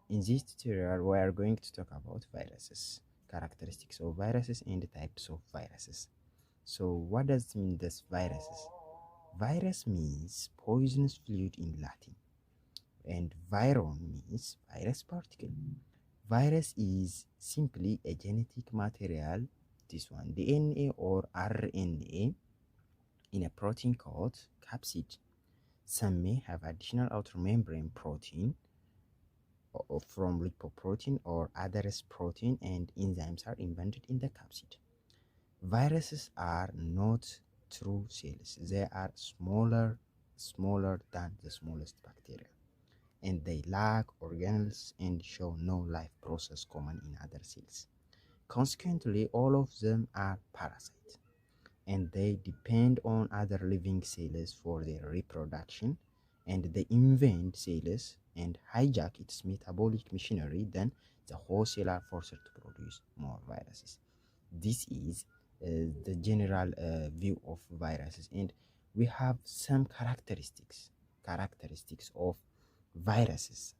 In this tutorial, we are going to talk about viruses, characteristics of viruses, and types of viruses. So, what does it mean, this viruses? Virus means poisonous fluid in Latin, and viron means virus particle. Virus is simply a genetic material, this one, DNA or RNA, in a protein called capsid. Some may have additional outer membrane protein from lipoprotein or others protein, and enzymes are embedded in the capsid. Viruses are not true cells. They are smaller than the smallest bacteria, and they lack organelles and show no life process common in other cells. Consequently, all of them are parasites, and they depend on other living cells for their reproduction, and they invade cells and hijack its metabolic machinery. Then the whole cell are forced to produce more viruses. This is the general view of viruses, and we have some characteristics of viruses.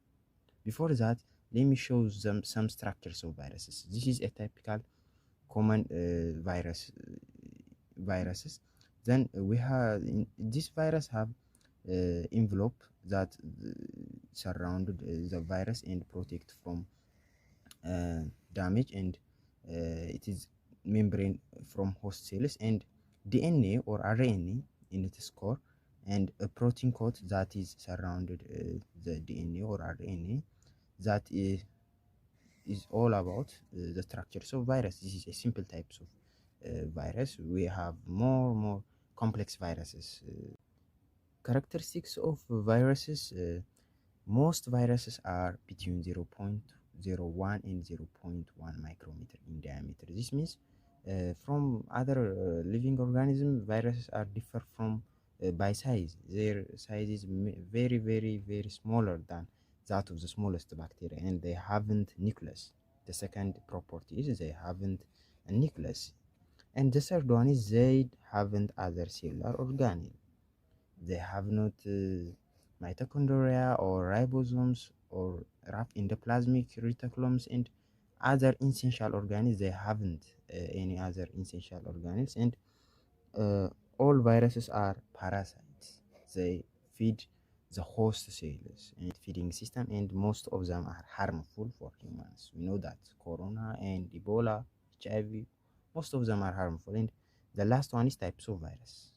Before that, let me show them some structures of viruses. This is a typical common viruses. Then we have this virus have envelope that surrounded the virus and protect from damage, and it is membrane from host cells, and DNA or RNA in its core, and a protein coat that is surrounded the DNA or RNA. That is all about the structures of virus. This is a simple types of virus. We have more complex viruses. Characteristics of viruses: most viruses are between 0.01 and 0.1 micrometer in diameter. This means from other living organisms, viruses are differ from by size. Their size is very smaller than that of the smallest bacteria, and they haven't nucleus. The second property is they haven't a nucleus, and the third one is they haven't other cellular organelle. They have not mitochondria or ribosomes or rough endoplasmic reticulums and other essential organelles. They haven't any other essential organelles, and uh, all viruses are parasites. They feed the host cells and feeding system, and most of them are harmful for humans. We know that corona and Ebola, HIV, most of them are harmful. And the last one is types of virus.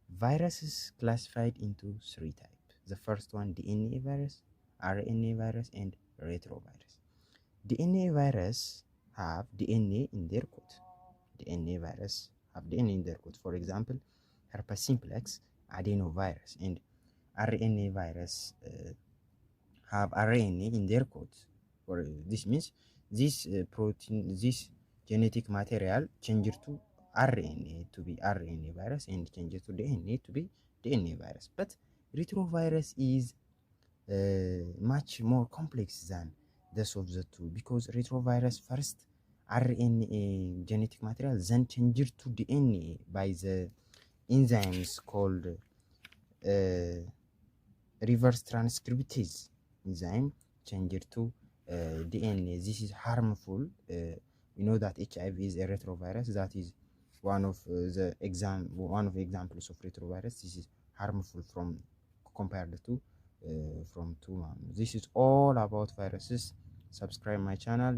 Viruses classified into three types. The first one, DNA virus, RNA virus, and retrovirus. DNA virus have DNA in their code. DNA virus have DNA in their code. For example, herpes simplex adenovirus, and RNA virus have RNA in their code. For this means this protein, this genetic material changed to RNA to be RNA virus, and changed to DNA to be DNA virus. But retrovirus is much more complex than this of the two, because retrovirus first RNA genetic material, then changed to DNA by the enzymes called reverse transcriptase enzyme, changed to DNA. This is harmful. We know that HIV is a retrovirus. That is one of the examples of retrovirus. This is harmful from compared to from two. This is all about viruses. Subscribe my channel.